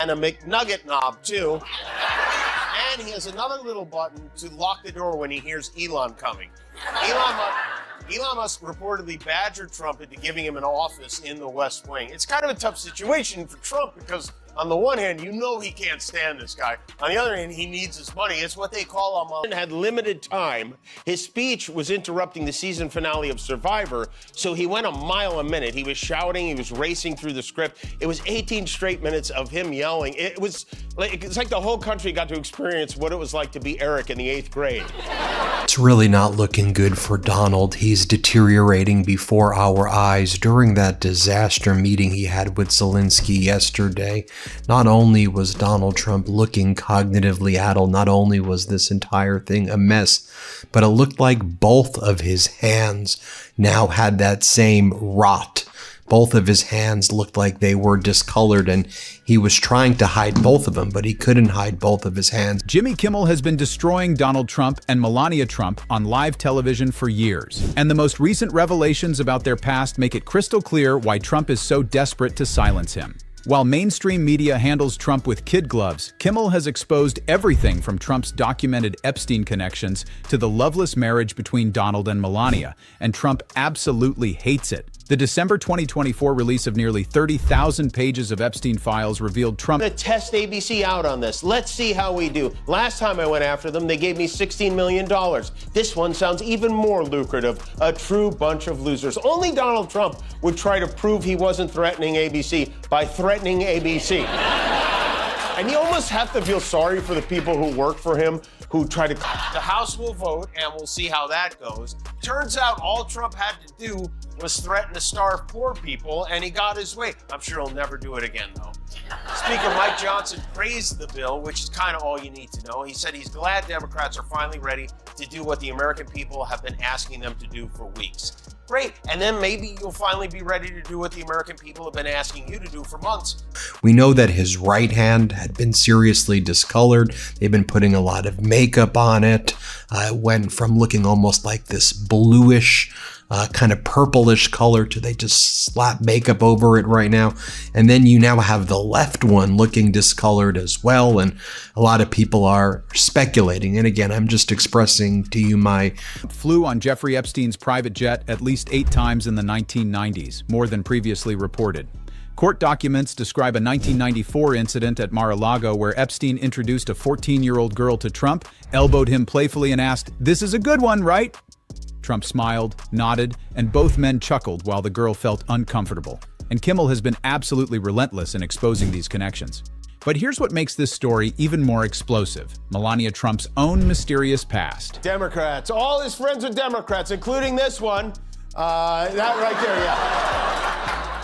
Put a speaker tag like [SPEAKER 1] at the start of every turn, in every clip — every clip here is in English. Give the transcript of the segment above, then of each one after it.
[SPEAKER 1] and a McNugget knob too. And he has another little button to lock the door when he hears Elon coming. Elon Musk reportedly badgered Trump into giving him an office in the West Wing. It's kind of a tough situation for Trump because on the one hand, you know he can't stand this guy. On the other hand, he needs his money. It's what they call him. Had limited time. His speech was interrupting the season finale of Survivor, so he went a mile a minute. He was shouting, he was racing through the script. It was 18 straight minutes of him yelling. It's like the whole country got to experience what it was like to be Eric in the 8th grade.
[SPEAKER 2] It's really not looking good for Donald. He's deteriorating before our eyes. During that disaster meeting he had with Zelensky yesterday, not only was Donald Trump looking cognitively addled, not only was this entire thing a mess, but it looked like both of his hands now had that same rot. Both of his hands looked like they were discolored, and he was trying to hide both of them, but he couldn't hide both of his hands.
[SPEAKER 3] Jimmy Kimmel has been destroying Donald Trump and Melania Trump on live television for years. And the most recent revelations about their past make it crystal clear why Trump is so desperate to silence him. While mainstream media handles Trump with kid gloves, Kimmel has exposed everything from Trump's documented Epstein connections to the loveless marriage between Donald and Melania, and Trump absolutely hates it. The December 2024 release of nearly 30,000 pages of Epstein files revealed Trump—
[SPEAKER 1] I'm gonna test ABC out on this. Let's see how we do. Last time I went after them, they gave me $16 million. This one sounds even more lucrative. A true bunch of losers. Only Donald Trump would try to prove he wasn't threatening ABC by threatening ABC. And you almost have to feel sorry for the people who work for him, who try to— The House will vote, and we'll see how that goes. Turns out all Trump had to do was threaten to starve poor people, and he got his way. I'm sure he'll never do it again, though. Speaker Mike Johnson praised the bill, which is kind of all you need to know. He said he's glad Democrats are finally ready to do what the American people have been asking them to do for weeks. Great, and then maybe you'll finally be ready to do what the American people have been asking you to do for months.
[SPEAKER 2] We know that his right hand had been seriously discolored. They've been putting a lot of makeup on it. It went from looking almost like this bluish, kind of purplish color to they just slap makeup over it right now. And then you now have the left one looking discolored as well. And a lot of people are speculating. And again, I'm just expressing to you my—
[SPEAKER 3] flew on Jeffrey Epstein's private jet at least 8 times in the 1990s, more than previously reported. Court documents describe a 1994 incident at Mar-a-Lago where Epstein introduced a 14-year-old girl to Trump, elbowed him playfully and asked, "This is a good one, right?" Trump smiled, nodded, and both men chuckled while the girl felt uncomfortable. And Kimmel has been absolutely relentless in exposing these connections. But here's what makes this story even more explosive: Melania Trump's own mysterious past.
[SPEAKER 1] Democrats, all his friends are Democrats, including this one. That right there, yeah.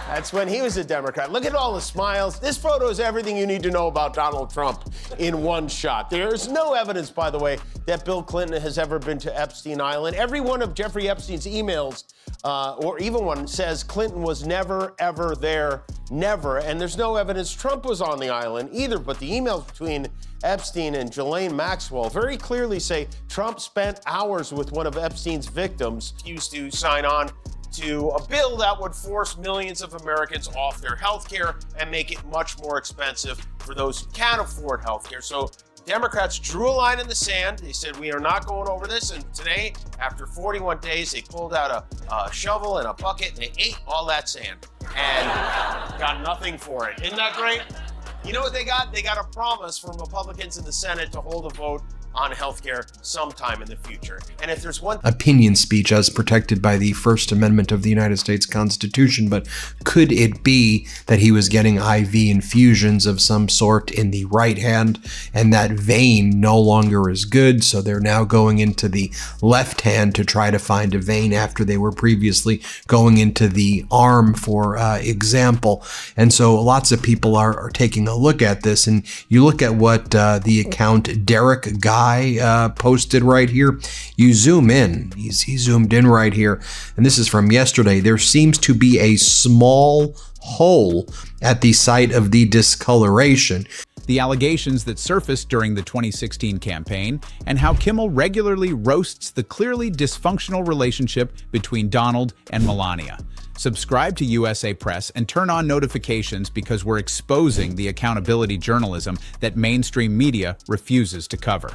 [SPEAKER 1] That's when he was a Democrat. Look at all the smiles. This photo is everything you need to know about Donald Trump in one shot. There's no evidence, by the way, that Bill Clinton has ever been to Epstein Island. Every one of Jeffrey Epstein's emails, or even one, says Clinton was never, ever there, never. And there's no evidence Trump was on the island either, but the emails between Epstein and Ghislaine Maxwell very clearly say Trump spent hours with one of Epstein's victims. He used to sign on to a bill that would force millions of Americans off their health care and make it much more expensive for those who can't afford health care. So Democrats drew a line in the sand. They said, we are not going over this. And today, after 41 days, they pulled out a shovel and a bucket and they ate all that sand and got nothing for it. Isn't that great? You know what they got? They got a promise from Republicans in the Senate to hold a vote on healthcare sometime in the future. And if there's one—
[SPEAKER 2] opinion speech as protected by the First Amendment of the United States Constitution, but could it be that he was getting IV infusions of some sort in the right hand and that vein no longer is good, so they're now going into the left hand to try to find a vein after they were previously going into the arm, for example. And so lots of people are taking a look at this, and you look at what the account Derek Guy posted right here. You zoom in, he's zoomed in right here, and this is from yesterday. There seems to be a small hole at the site of the discoloration.
[SPEAKER 3] the allegations that surfaced during the 2016 campaign, and how Kimmel regularly roasts the clearly dysfunctional relationship between Donald and Melania. Subscribe to USA Press and turn on notifications because we're exposing the accountability journalism that mainstream media refuses to cover.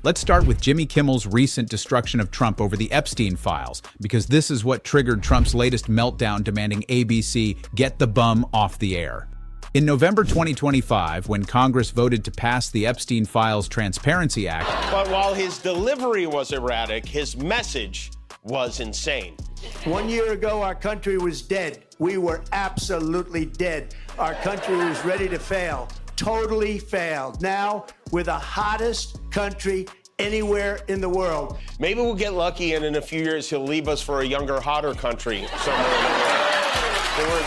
[SPEAKER 3] Let's start with Jimmy Kimmel's recent destruction of Trump over the Epstein files, because this is what triggered Trump's latest meltdown demanding ABC get the bum off the air. In November 2025, when Congress voted to pass the Epstein Files Transparency Act.
[SPEAKER 1] But while his delivery was erratic, his message was insane.
[SPEAKER 4] 1 year ago, our country was dead. We were absolutely dead. Our country was ready to fail. Totally failed. Now, we're the hottest country anywhere in the world.
[SPEAKER 1] Maybe we'll get lucky and in a few years he'll leave us for a younger, hotter country somewhere in the world.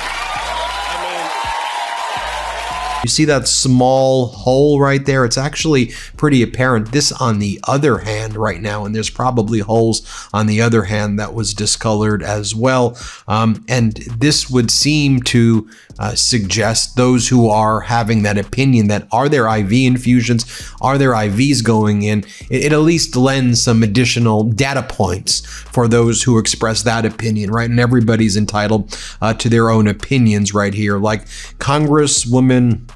[SPEAKER 2] You see that small hole right there? It's actually pretty apparent. This on the other hand right now, and there's probably holes on the other hand that was discolored as well. And this would seem to suggest those who are having that opinion that are there IV infusions, are there IVs going in, it at least lends some additional data points for those who express that opinion, right? And everybody's entitled to their own opinions right here. Like Congresswoman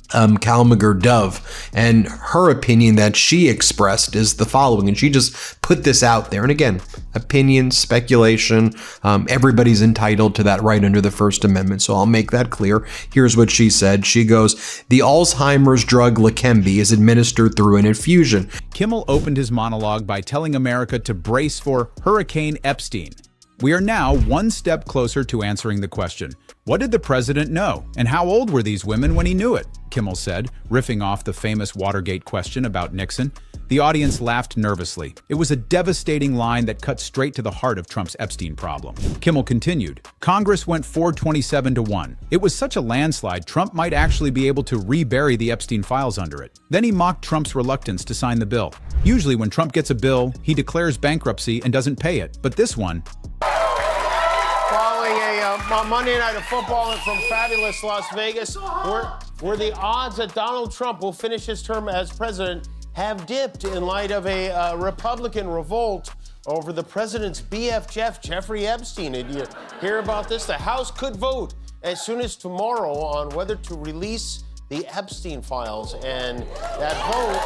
[SPEAKER 2] Calmager-Dove, and her opinion that she expressed is the following, and she just put this out there. And again, opinion, speculation, everybody's entitled to that right under the First Amendment, so I'll make that clear. Here's what she said. She goes, "The Alzheimer's drug Leqembi is administered through an infusion."
[SPEAKER 3] Kimmel opened his monologue by telling America to brace for Hurricane Epstein. We are now one step closer to answering the question, what did the president know? And how old were these women when he knew it? Kimmel said, riffing off the famous Watergate question about Nixon. The audience laughed nervously. It was a devastating line that cut straight to the heart of Trump's Epstein problem. Kimmel continued, Congress went 427-1. It was such a landslide, Trump might actually be able to rebury the Epstein files under it. Then he mocked Trump's reluctance to sign the bill. Usually when Trump gets a bill, he declares bankruptcy and doesn't pay it. But this one,
[SPEAKER 1] following a Monday night of football from fabulous Las Vegas, where the odds that Donald Trump will finish his term as president have dipped in light of a Republican revolt over the president's BF Jeffrey Epstein. Did you hear about this? The House could vote as soon as tomorrow on whether to release the Epstein files, and that vote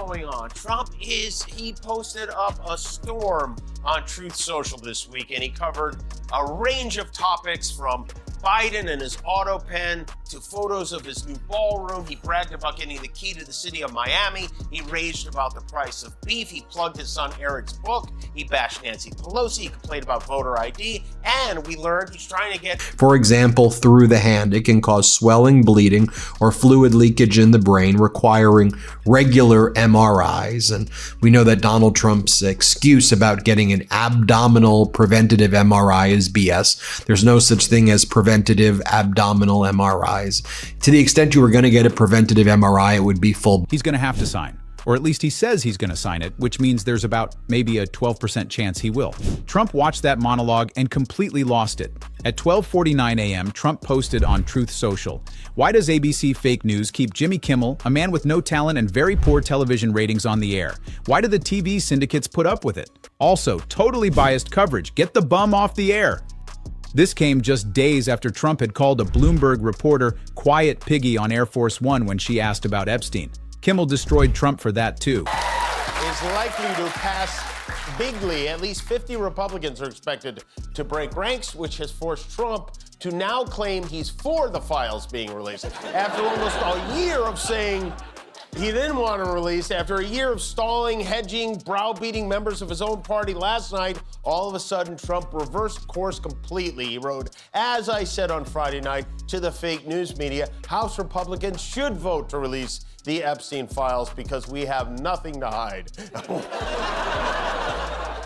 [SPEAKER 1] going on. He posted up a storm on Truth Social this week, and he covered a range of topics from Biden and his auto pen to photos of his new ballroom. He bragged about getting the key to the city of Miami. He raged about the price of beef. He plugged his son Eric's book. He bashed Nancy Pelosi. He complained about voter ID. And we learned he's trying to get...
[SPEAKER 2] For example, through the hand, it can cause swelling, bleeding, or fluid leakage in the brain, requiring regular MRIs. And we know that Donald Trump's excuse about getting an abdominal preventative MRI is BS. There's no such thing as preventative abdominal MRIs. To the extent you were going to get a preventative MRI, it would be full.
[SPEAKER 3] He's going to have to sign. Or at least he says he's going to sign it, which means there's about maybe a 12% chance he will. Trump watched that monologue and completely lost it. At 12:49 a.m., Trump posted on Truth Social, "Why does ABC fake news keep Jimmy Kimmel, a man with no talent and very poor television ratings, on the air? Why do the TV syndicates put up with it? Also, totally biased coverage. Get the bum off the air." This came just days after Trump had called a Bloomberg reporter quiet piggy on Air Force One when she asked about Epstein. Kimmel destroyed Trump for that too.
[SPEAKER 1] Is likely to pass bigly. At least 50 Republicans are expected to break ranks, which has forced Trump to now claim he's for the files being released. After almost a year of saying he didn't want to release, after a year of stalling, hedging, browbeating members of his own party last night, all of a sudden Trump reversed course completely. He wrote, "As I said on Friday night to the fake news media, House Republicans should vote to release the Epstein files because we have nothing to hide."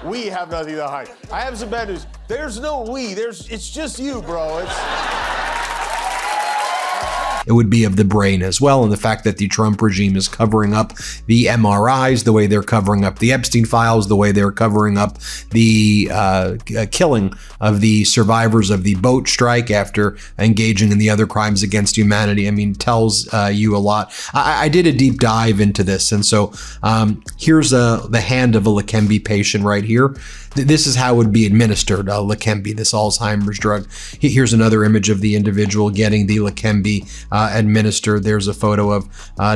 [SPEAKER 1] We have nothing to hide. I have some bad news. There's no we. It's just you, bro.
[SPEAKER 2] it would be of the brain as well. And the fact that the Trump regime is covering up the MRIs, the way they're covering up the Epstein files, the way they're covering up the killing of the survivors of the boat strike after engaging in the other crimes against humanity, I mean, tells you a lot. I did a deep dive into this, and so here's the hand of a Leqembi patient right here. This is how it would be administered, Leqembi, this Alzheimer's drug. Here's another image of the individual getting the Leqembi administered. There's a photo of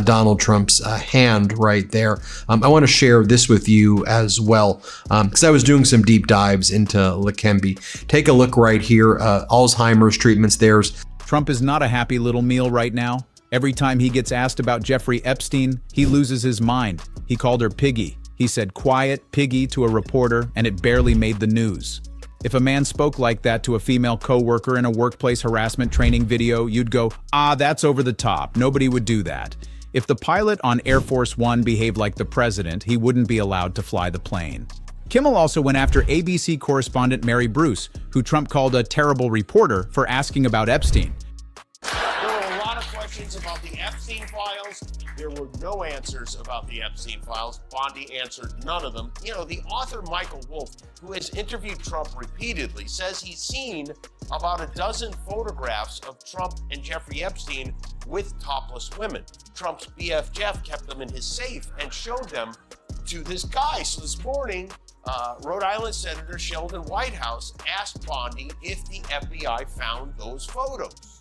[SPEAKER 2] Donald Trump's hand right there. I want to share this with you as well, because I was doing some deep dives into Leqembi. Take a look right here, Alzheimer's treatments. There's
[SPEAKER 3] Trump is not a happy little meal right now. Every time he gets asked about Jeffrey Epstein, he loses his mind. He called her Piggy. He said quiet piggy to a reporter, and it barely made the news. If a man spoke like that to a female co-worker in a workplace harassment training video, you'd go, that's over the top. Nobody would do that. If the pilot on Air Force One behaved like the president, he wouldn't be allowed to fly the plane. Kimmel also went after ABC correspondent Mary Bruce, who Trump called a terrible reporter for asking about Epstein.
[SPEAKER 1] There were a lot of questions about the Epstein files. There were no answers about the Epstein files. Bondi answered none of them. You know, the author Michael Wolff, who has interviewed Trump repeatedly, says he's seen about a dozen photographs of Trump and Jeffrey Epstein with topless women. Trump's BF Jeff kept them in his safe and showed them to this guy. So this morning, Rhode Island Senator Sheldon Whitehouse asked Bondi if the FBI found those photos.